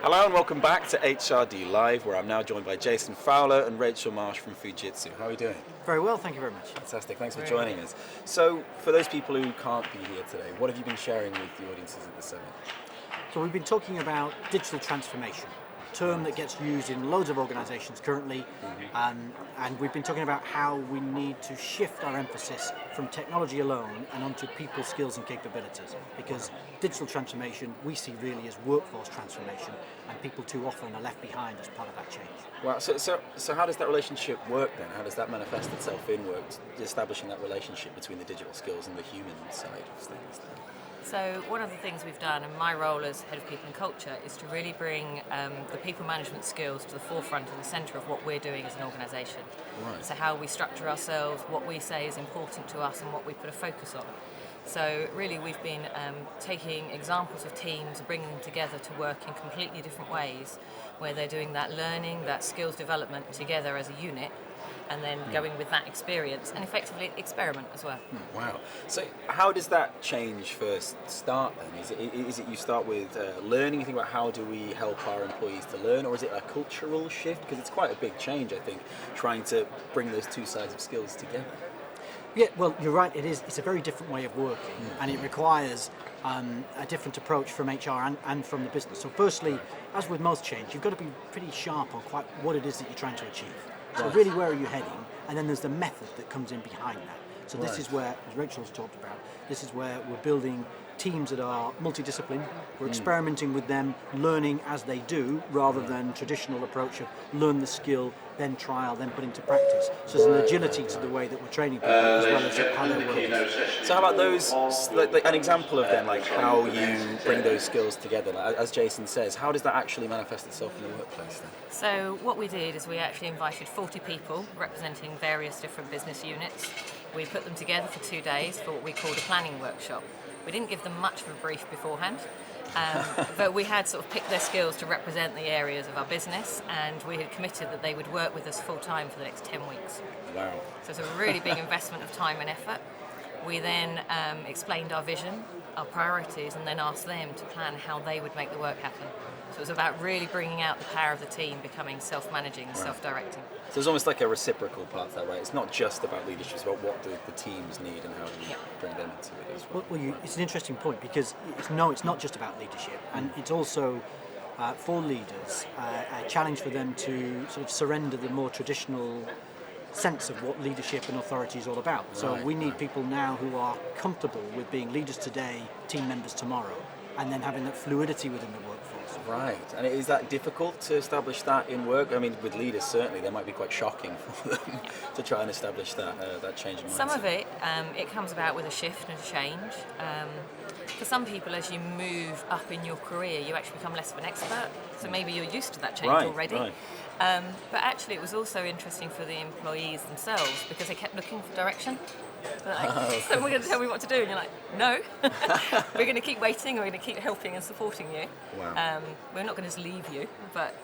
Hello and welcome back to HRD Live, where I'm now joined by Jason Fowler and Rachel Marsh from Fujitsu. How are you doing? Very well, thank you very much. Fantastic, thanks for joining us. So, for those people who can't be here today, what have you been sharing with the audiences at the summit? So we've been talking about digital transformation, a term that gets used in loads of organisations currently, and we've been talking about how we need to shift our emphasis from technology alone and onto people, skills and capabilities, because digital transformation we see really as workforce transformation, and people too often are left behind as part of that change. Wow, so how does that relationship work then? How does that manifest itself in work, establishing that relationship between the digital skills and the human side of things then? So one of the things we've done, and my role as Head of People and Culture, is to really bring the people management skills to the forefront and the centre of what we're doing as an organisation. Right. So how we structure ourselves, what we say is important to us and what we put a focus on. So really we've been taking examples of teams and bringing them together to work in completely different ways, where they're doing that learning, that skills development together as a unit, and then going with that experience and effectively experiment as well. Wow. So how does that change first start then? Is it you start with learning, you think about how do we help our employees to learn, or is it a cultural shift? Because it's quite a big change, I think, trying to bring those two sides of skills together. Yeah, well, you're right, it is. It's a very different way of working, and it requires a different approach from HR and from the business. So firstly, as with most change, you've got to be pretty sharp on quite what it is that you're trying to achieve. So really, where are you heading? And then there's the method that comes in behind that. So this is where, as Rachel's talked about, this is where we're building teams that are multidisciplined. We're experimenting with them, learning as they do, rather than traditional approach of learn the skill, then trial, then put into practice. So there's an agility to the way that we're training people, as well as how they're working. So how about those, like an example of then, like how you bring those skills together? Like, as Jason says, how does that actually manifest itself in the workplace then? So what we did is we actually invited 40 people representing various different business units. We put them together for 2 days for what we called a planning workshop. We didn't give them much of a brief beforehand, but we had sort of picked their skills to represent the areas of our business, and we had committed that they would work with us full time for the next 10 weeks. Wow. So it's a really big investment of time and effort. We then explained our vision, our priorities, and then asked them to plan how they would make the work happen. So it was about really bringing out the power of the team, becoming self-managing and self-directing. So there's almost like a reciprocal part of that, right? It's not just about leadership, it's about what the teams need and how do we bring them into it as well. It's an interesting point, because it's not just about leadership, and it's also for leaders a challenge for them to sort of surrender the more traditional sense of what leadership and authority is all about. So we need people now who are comfortable with being leaders today, team members tomorrow, and then having that fluidity within the workforce. Right, and is that difficult to establish that in work? I mean, with leaders certainly, that might be quite shocking for them to try and establish that change in mindset. Some of it, it comes about with a shift and a change. For some people, as you move up in your career, you actually become less of an expert, so maybe you're used to that change already. Right. But actually it was also interesting for the employees themselves, because they kept looking for direction. They're like, so we're going to tell me what to do, and you're like, no, we're going to keep waiting, we're going to keep helping and supporting you. Wow. We're not going to just leave you, but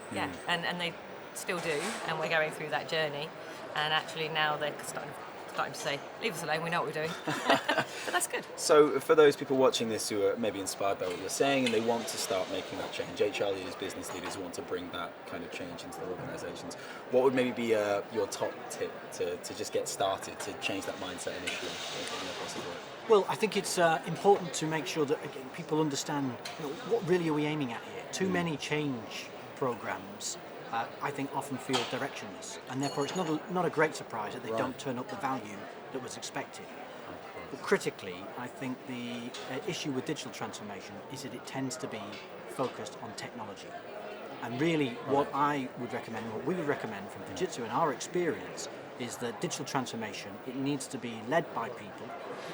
and they still do, and we're going through that journey, and actually now they're starting to say, leave us alone, we know what we're doing. But that's good. So for those people watching this who are maybe inspired by what you're saying and they want to start making that change, HR leaders, business leaders who want to bring that kind of change into their organisations, what would maybe be your top tip to just get started, to change that mindset initially in their place of work? Well, I think it's important to make sure that again, people understand what really are we aiming at here. Too many change programs I think often feel directionless, and therefore it's not a great surprise that they don't turn up the value that was expected. But critically, I think the issue with digital transformation is that it tends to be focused on technology. And really what I would recommend, what we would recommend from Fujitsu in our experience, is that digital transformation, it needs to be led by people,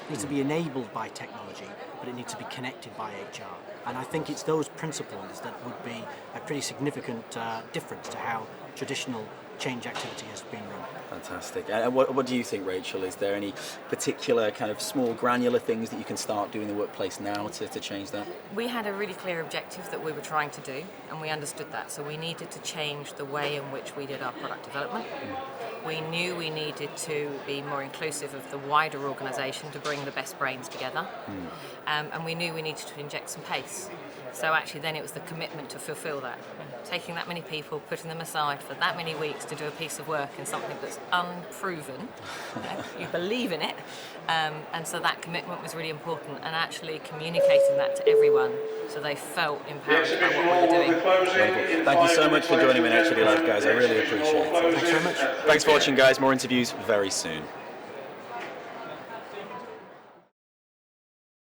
it needs to be enabled by technology, but it needs to be connected by HR. And I think it's those principles that would be a pretty significant difference to how traditional change activity has been run. Fantastic. And what do you think, Rachel? Is there any particular kind of small granular things that you can start doing in the workplace now to change that? We had a really clear objective that we were trying to do, and we understood that. So we needed to change the way in which we did our product development. We knew we needed to be more inclusive of the wider organisation to bring the best brains together. And we knew we needed to inject some pace. So actually then it was the commitment to fulfil that. Taking that many people, putting them aside for that many weeks to do a piece of work in something that's unproven. You believe in it. And so that commitment was really important, and actually communicating that to everyone so they felt empowered by what we were doing. Wonderful. Thank you so much for joining me in HRD Live, guys. I really appreciate it. Thanks very much. Thanks for watching, guys. More interviews very soon.